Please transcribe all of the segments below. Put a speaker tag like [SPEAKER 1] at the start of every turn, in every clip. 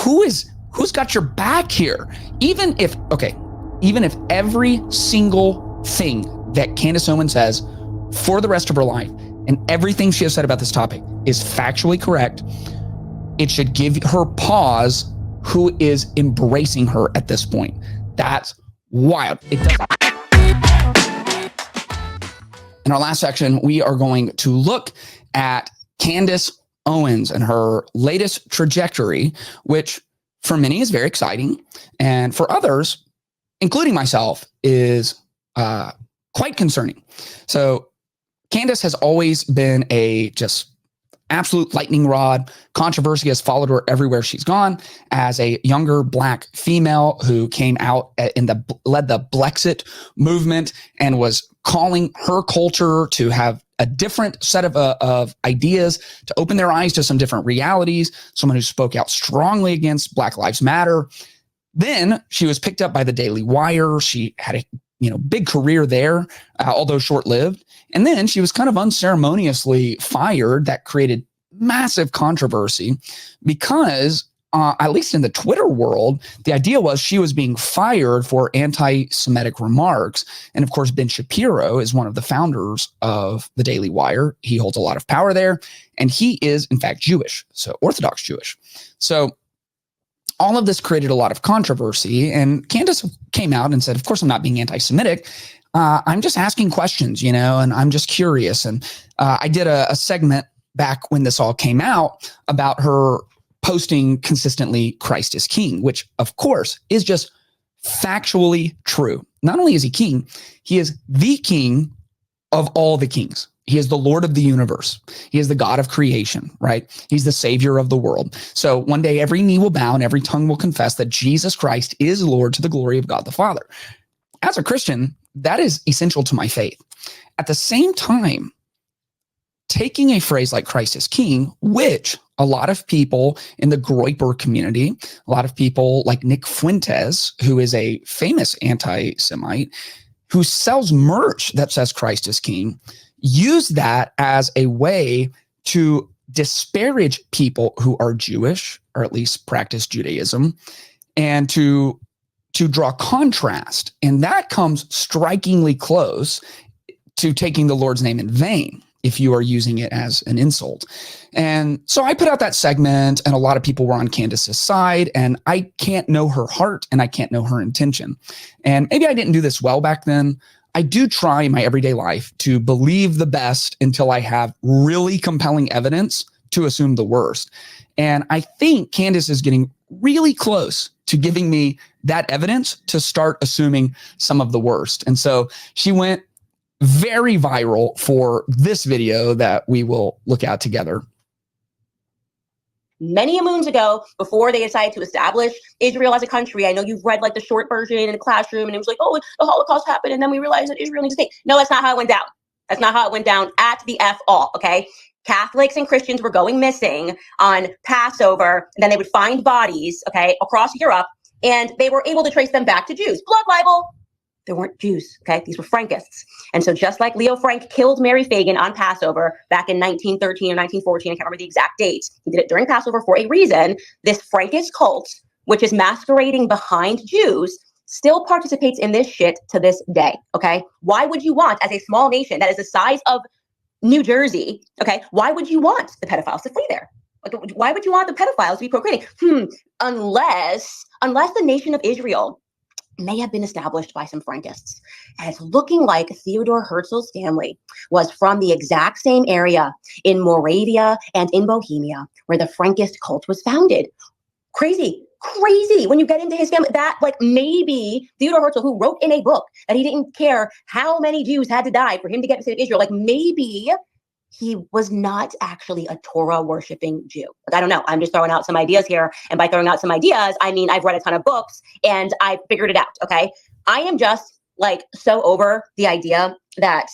[SPEAKER 1] who's got your back here? Even if every single thing that Candace Owens says for the rest of her life and everything she has said about this topic is factually correct, it should give her pause who is embracing her at this point. That's wild. It doesn't. In our last section, we are going to look at Candace Owens and her latest trajectory, which for many is very exciting, and for others, including myself, is quite concerning. So Candace has always been a just absolute lightning rod. Controversy has followed her everywhere she's gone. As a younger Black female who came out led the Blexit movement and was calling her culture to have a different set of ideas, to open their eyes to some different realities, someone who spoke out strongly against Black Lives Matter. Then she was picked up by the Daily Wire. She had a big career there, although short-lived. And then she was kind of unceremoniously fired. That created massive controversy because, at least in the Twitter world, the idea was she was being fired for anti-Semitic remarks. And of course, Ben Shapiro is one of the founders of the Daily Wire. He holds a lot of power there. And he is, in fact, Jewish, so Orthodox Jewish. So all of this created a lot of controversy. And Candace came out and said, of course, I'm not being anti-Semitic. I'm just asking questions, and I'm just curious. And I did a segment back when this all came out about her posting consistently Christ is King, which of course is just factually true. Not only is he king, he is the king of all the kings. He is the Lord of the universe. He is the God of creation, right? He's the savior of the world. So one day every knee will bow and every tongue will confess that Jesus Christ is Lord to the glory of God the Father. As a Christian, that is essential to my faith. At the same time, taking a phrase like Christ is King, which a lot of people in the Groyper community, a lot of people like Nick Fuentes, who is a famous anti-Semite, who sells merch that says Christ is King, use that as a way to disparage people who are Jewish, or at least practice Judaism, and to draw contrast. And that comes strikingly close to taking the Lord's name in vain if you are using it as an insult. And so I put out that segment, and a lot of people were on Candace's side, and I can't know her heart and I can't know her intention. And maybe I didn't do this well back then. I do try in my everyday life to believe the best until I have really compelling evidence to assume the worst. And I think Candace is getting really close to giving me that evidence to start assuming some of the worst. And so she went very viral for this video that we will look at together.
[SPEAKER 2] Many moons ago, before they decided to establish Israel as a country, I know you've read like the short version in the classroom, and it was like, oh, the Holocaust happened, and then we realized that Israel needs a state. No, that's not how it went down. That's not how it went down at the F all, okay? Catholics and Christians were going missing on Passover, and then they would find bodies, okay, across Europe, and they were able to trace them back to Jews. Blood libel. They weren't Jews, okay? These were Frankists. And so just like Leo Frank killed Mary Fagan on Passover back in 1913 or 1914, I can't remember the exact dates, he did it during Passover for a reason, this Frankist cult, which is masquerading behind Jews, still participates in this shit to this day, okay? Why would you want, as a small nation that is the size of New Jersey, okay, why would you want the pedophiles to flee there? Like, why would you want the pedophiles to be procreating? Unless the nation of Israel may have been established by some Frankists. And it's looking like Theodore Herzl's family was from the exact same area in Moravia and in Bohemia where the Frankist cult was founded. Crazy when you get into his family, that like maybe Theodore Herzl, who wrote in a book that he didn't care how many Jews had to die for him to get the state of Israel, like maybe he was not actually a Torah worshiping Jew. Like, I don't know. I'm just throwing out some ideas here. And by throwing out some ideas, I mean, I've read a ton of books and I figured it out. Okay. I am just like so over the idea that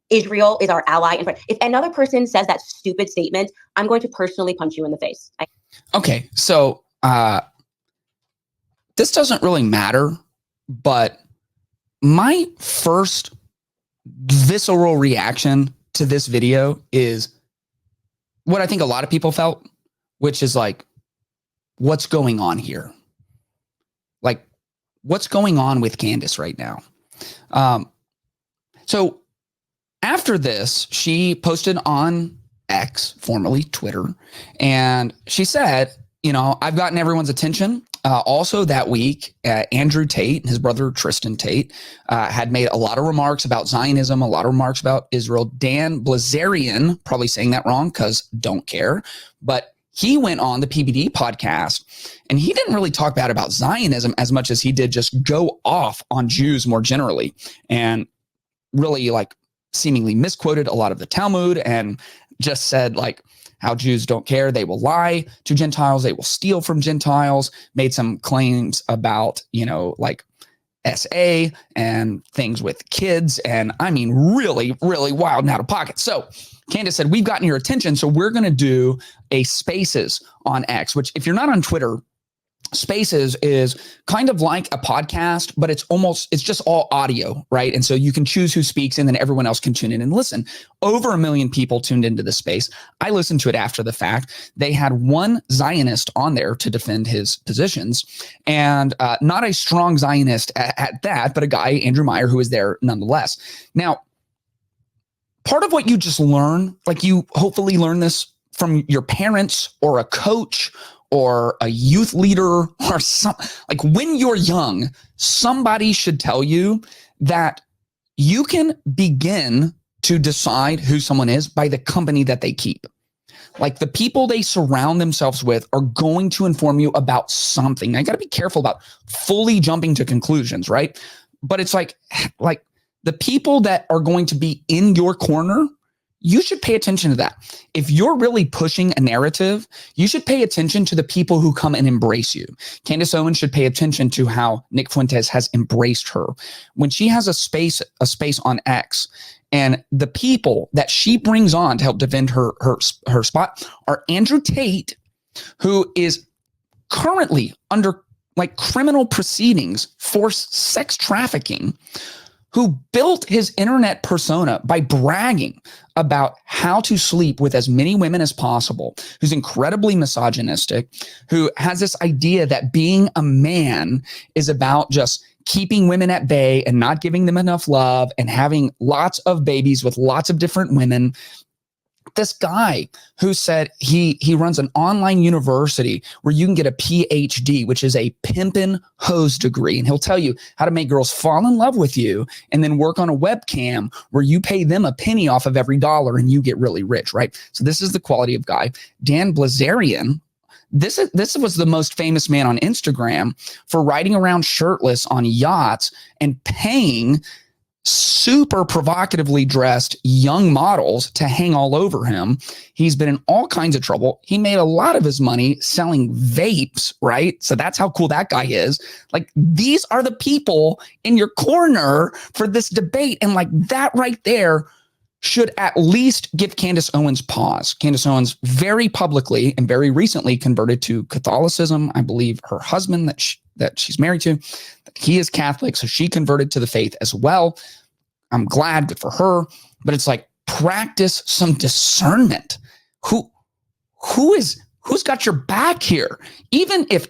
[SPEAKER 2] Israel is our ally. And if another person says that stupid statement, I'm going to personally punch you in the face.
[SPEAKER 1] Okay. So, this doesn't really matter, but my first visceral reaction to this video is what I think a lot of people felt, which is like, what's going on here. Like, what's going on with Candace right now? So after this, she posted on X, formerly Twitter, and she said, I've gotten everyone's attention. Also that week, Andrew Tate and his brother Tristan Tate had made a lot of remarks about Zionism, a lot of remarks about Israel. Dan Blazarian, probably saying that wrong because don't care, but he went on the PBD podcast and he didn't really talk bad about Zionism as much as he did just go off on Jews more generally, and really like seemingly misquoted a lot of the Talmud and just said like how Jews don't care. They will lie to Gentiles. They will steal from Gentiles, made some claims about, like SA and things with kids. And I mean, really, really wild and out of pocket. So Candace said, we've gotten your attention. So we're going to do a Spaces on X, which if you're not on Twitter, Spaces is kind of like a podcast, but it's just all audio, right? And so you can choose who speaks and then everyone else can tune in and listen. Over 1 million people tuned into the space. I listened to it after the fact. They had one Zionist on there to defend his positions, and not a strong Zionist at that, but a guy, Andrew Meyer, who was there nonetheless. Now, part of what you just learn, like you hopefully learn this from your parents or a coach or a youth leader or like when you're young, somebody should tell you that you can begin to decide who someone is by the company that they keep. Like the people they surround themselves with are going to inform you about something. Now, you got to be careful about fully jumping to conclusions, right? But it's like the people that are going to be in your corner, you should pay attention to that. If you're really pushing a narrative, you should pay attention to the people who come and embrace you. Candace Owens should pay attention to how Nick Fuentes has embraced her. When she has a space on X, and the people that she brings on to help defend her spot are Andrew Tate, who is currently under like criminal proceedings for sex trafficking, who built his internet persona by bragging about how to sleep with as many women as possible, who's incredibly misogynistic, who has this idea that being a man is about just keeping women at bay and not giving them enough love and having lots of babies with lots of different women. This guy who said he runs an online university where you can get a PhD, which is a pimpin' hose degree. And he'll tell you how to make girls fall in love with you and then work on a webcam where you pay them a penny off of every dollar and you get really rich, right? So this is the quality of guy. Dan Blazarian, this was the most famous man on Instagram for riding around shirtless on yachts and paying super provocatively dressed young models to hang all over him. He's been in all kinds of trouble. He made a lot of his money selling vapes, right? So that's how cool that guy is. Like, these are the people in your corner for this debate. And like that right there should at least give Candace Owens pause. Candace Owens very publicly and very recently converted to Catholicism. I believe her husband that she's married to, he is Catholic, so she converted to the faith as well. I'm glad, good for her. But it's like, practice some discernment. Who's got your back here? Even if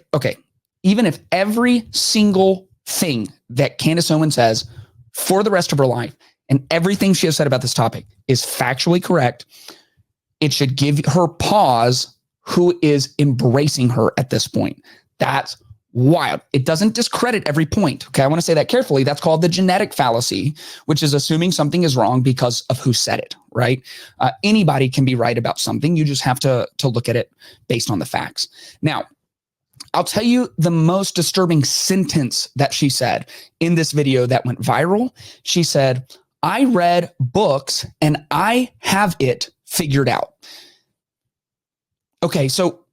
[SPEAKER 1] every single thing that Candace Owens says for the rest of her life and everything she has said about this topic is factually correct, it should give her pause who is embracing her at this point. That's wild. It doesn't discredit every point. Okay. I want to say that carefully. That's called the genetic fallacy, which is assuming something is wrong because of who said it, right? Anybody can be right about something. You just have to look at it based on the facts. Now, I'll tell you the most disturbing sentence that she said in this video that went viral. She said, "I read books and I have it figured out." Okay. So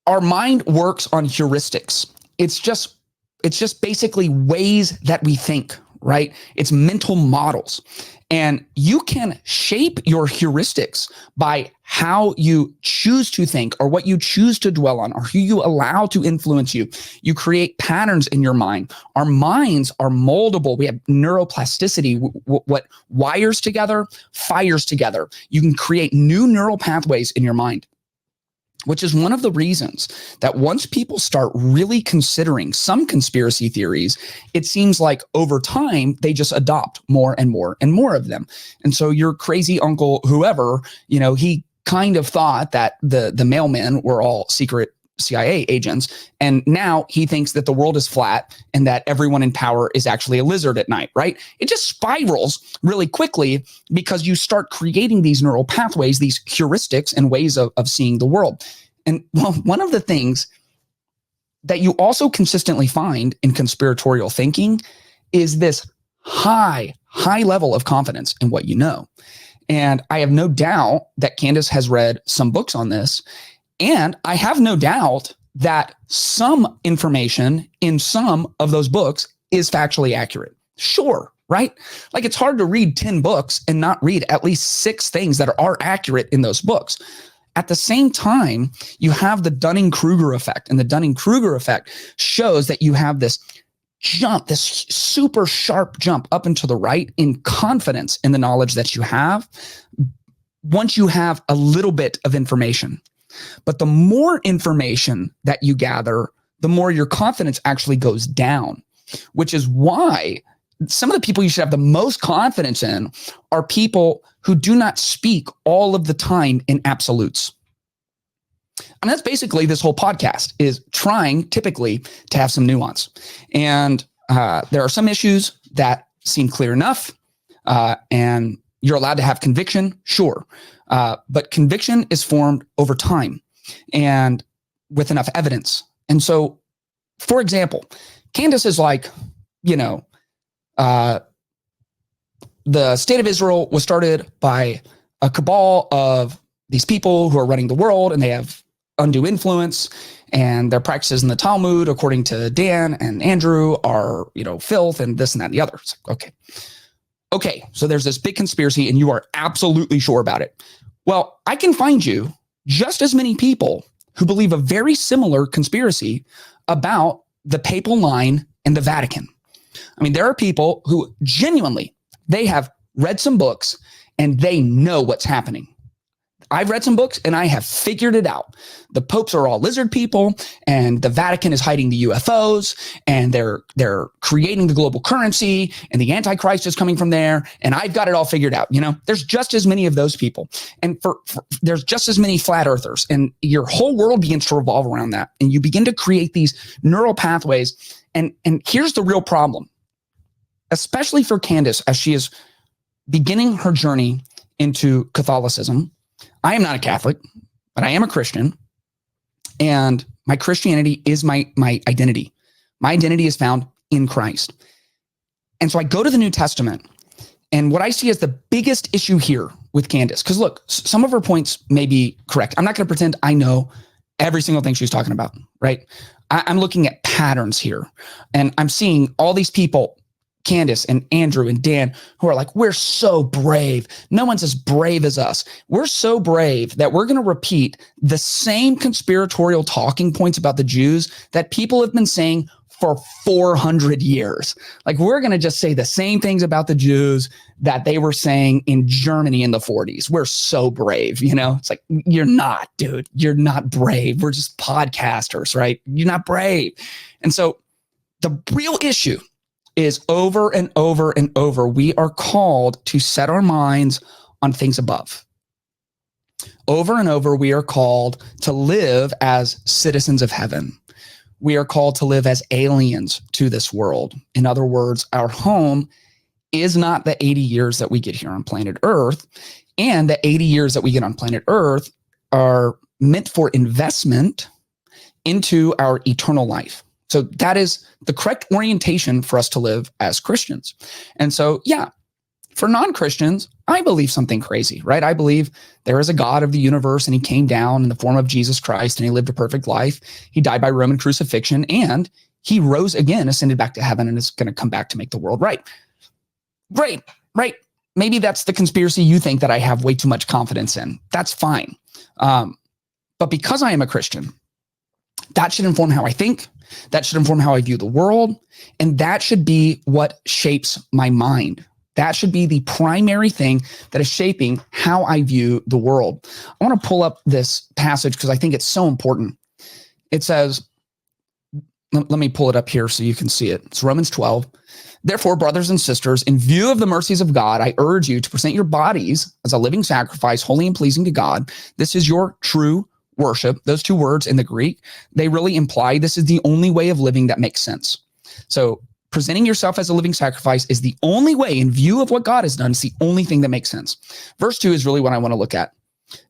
[SPEAKER 1] our mind works on heuristics. It's just basically ways that we think, right? It's mental models. And you can shape your heuristics by how you choose to think or what you choose to dwell on or who you allow to influence you. You create patterns in your mind. Our minds are moldable. We have neuroplasticity. What wires together, fires together. You can create new neural pathways in your mind. which is one of the reasons that once people start really considering some conspiracy theories, it seems like over time, they just adopt more and more and more of them. And so your crazy uncle, whoever, he kind of thought that the mailmen were all secret CIA agents. And now he thinks that the world is flat and that everyone in power is actually a lizard at night, right? It just spirals really quickly because you start creating these neural pathways, these heuristics and ways of seeing the world. And well, one of the things that you also consistently find in conspiratorial thinking is this high level of confidence in what you know. And I have no doubt that Candace has read some books on this. And I have no doubt that some information in some of those books is factually accurate. Sure, right? Like it's hard to read 10 books and not read at least 6 things that are accurate in those books. At the same time, you have the Dunning-Kruger effect. And the Dunning-Kruger effect shows that you have this jump, this super sharp jump up and to the right in confidence in the knowledge that you have once you have a little bit of information. But the more information that you gather, the more your confidence actually goes down, which is why some of the people you should have the most confidence in are people who do not speak all of the time in absolutes. And that's basically this whole podcast is trying typically to have some nuance. And there are some issues that seem clear enough, and you're allowed to have conviction, sure. But conviction is formed over time and with enough evidence. And so, for example, Candace is like, the state of Israel was started by a cabal of these people who are running the world, and they have undue influence, and their practices in the Talmud, according to Dan and Andrew, are, filth and this and that and the other. It's like, okay, so there's this big conspiracy and you are absolutely sure about it. Well, I can find you just as many people who believe a very similar conspiracy about the papal line and the Vatican. I mean, there are people who genuinely, they have read some books and they know what's happening. I've read some books and I have figured it out. The popes are all lizard people and the Vatican is hiding the UFOs and they're creating the global currency and the Antichrist is coming from there. And I've got it all figured out. There's just as many of those people. And there's just as many flat earthers, and your whole world begins to revolve around that. And you begin to create these neural pathways. And here's the real problem, especially for Candace, as she is beginning her journey into Catholicism. I am not a Catholic, but I am a Christian, and my Christianity is my identity. My identity is found in Christ. And so I go to the New Testament, and what I see as the biggest issue here with Candace, because look, some of her points may be correct. I'm not going to pretend I know every single thing she's talking about, right? I'm looking at patterns here, and I'm seeing all these people, Candace and Andrew and Dan, who are like, we're so brave. No one's as brave as us. We're so brave that we're going to repeat the same conspiratorial talking points about the Jews that people have been saying for 400 years. Like, we're going to just say the same things about the Jews that they were saying in Germany in the 40s. We're so brave, It's like, you're not, dude. You're not brave. We're just podcasters, right? You're not brave. And so the real issue is over and over and over, we are called to set our minds on things above. Over and over, we are called to live as citizens of heaven. We are called to live as aliens to this world. In other words, our home is not the 80 years that we get here on planet Earth. And the 80 years that we get on planet Earth are meant for investment into our eternal life. So that is the correct orientation for us to live as Christians. And so, yeah, for non-Christians, I believe something crazy, right? I believe there is a God of the universe and he came down in the form of Jesus Christ and he lived a perfect life. He died by Roman crucifixion and he rose again, ascended back to heaven, and is going to come back to make the world right. Great, right? Maybe that's the conspiracy you think that I have way too much confidence in. That's fine. But because I am a Christian, that should inform how I think. That should inform how I view the world. And that should be what shapes my mind. That should be the primary thing that is shaping how I view the world. I want to pull up this passage because I think it's so important. It says, let me pull it up here so you can see it. It's Romans 12. Therefore, brothers and sisters, in view of the mercies of God, I urge you to present your bodies as a living sacrifice, holy and pleasing to God. This is your true worship. Those two words in the Greek, they really imply this is the only way of living that makes sense. So presenting yourself as a living sacrifice is the only way, in view of what God has done. It's the only thing that makes sense. Verse 2 is really what I want to look at.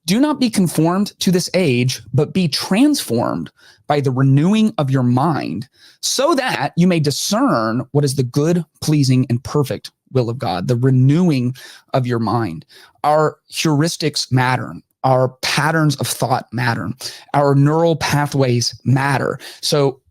[SPEAKER 1] Do not be conformed to this age, but be transformed by the renewing of your mind, so that you may discern what is the good, pleasing, and perfect will of God. The renewing of your mind. Our heuristics matter. Our patterns of thought matter. Our neural pathways matter. So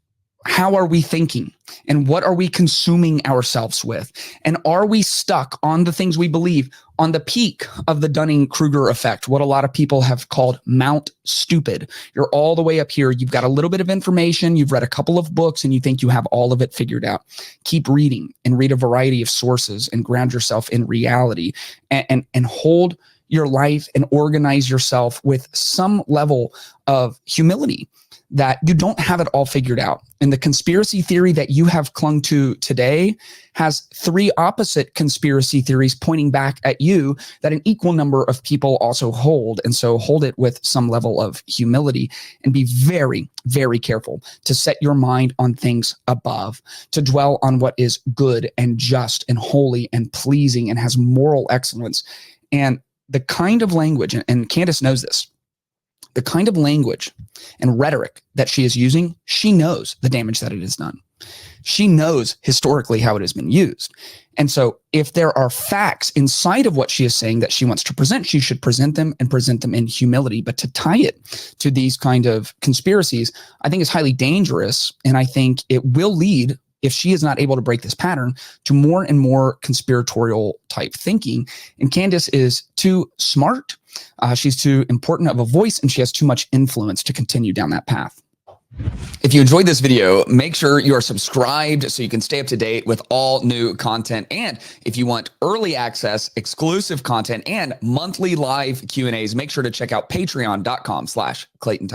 [SPEAKER 1] how are we thinking? And what are we consuming ourselves with? And are we stuck on the things we believe, on the peak of the Dunning-Kruger effect, what a lot of people have called Mount Stupid? You're all the way up here. You've got a little bit of information. You've read a couple of books and you think you have all of it figured out. Keep reading and read a variety of sources and ground yourself in reality and hold your life and organize yourself with some level of humility that you don't have it all figured out. And the conspiracy theory that you have clung to today has three opposite conspiracy theories pointing back at you that an equal number of people also hold. And so hold it with some level of humility and be very, very careful to set your mind on things above, to dwell on what is good and just and holy and pleasing and has moral excellence. And the kind of language, and Candace knows this, the kind of language and rhetoric that she is using, she knows the damage that it has done. She knows historically how it has been used. And so if there are facts inside of what she is saying that she wants to present, she should present them and present them in humility. But to tie it to these kind of conspiracies, I think is highly dangerous. And I think it will lead, if she is not able to break this pattern, to more and more conspiratorial type thinking. And Candace is too smart. She's too important of a voice, and she has too much influence to continue down that path. If you enjoyed this video, make sure you are subscribed so you can stay up to date with all new content. And if you want early access, exclusive content, and monthly live Q&As, make sure to check out patreon.com/Clayton.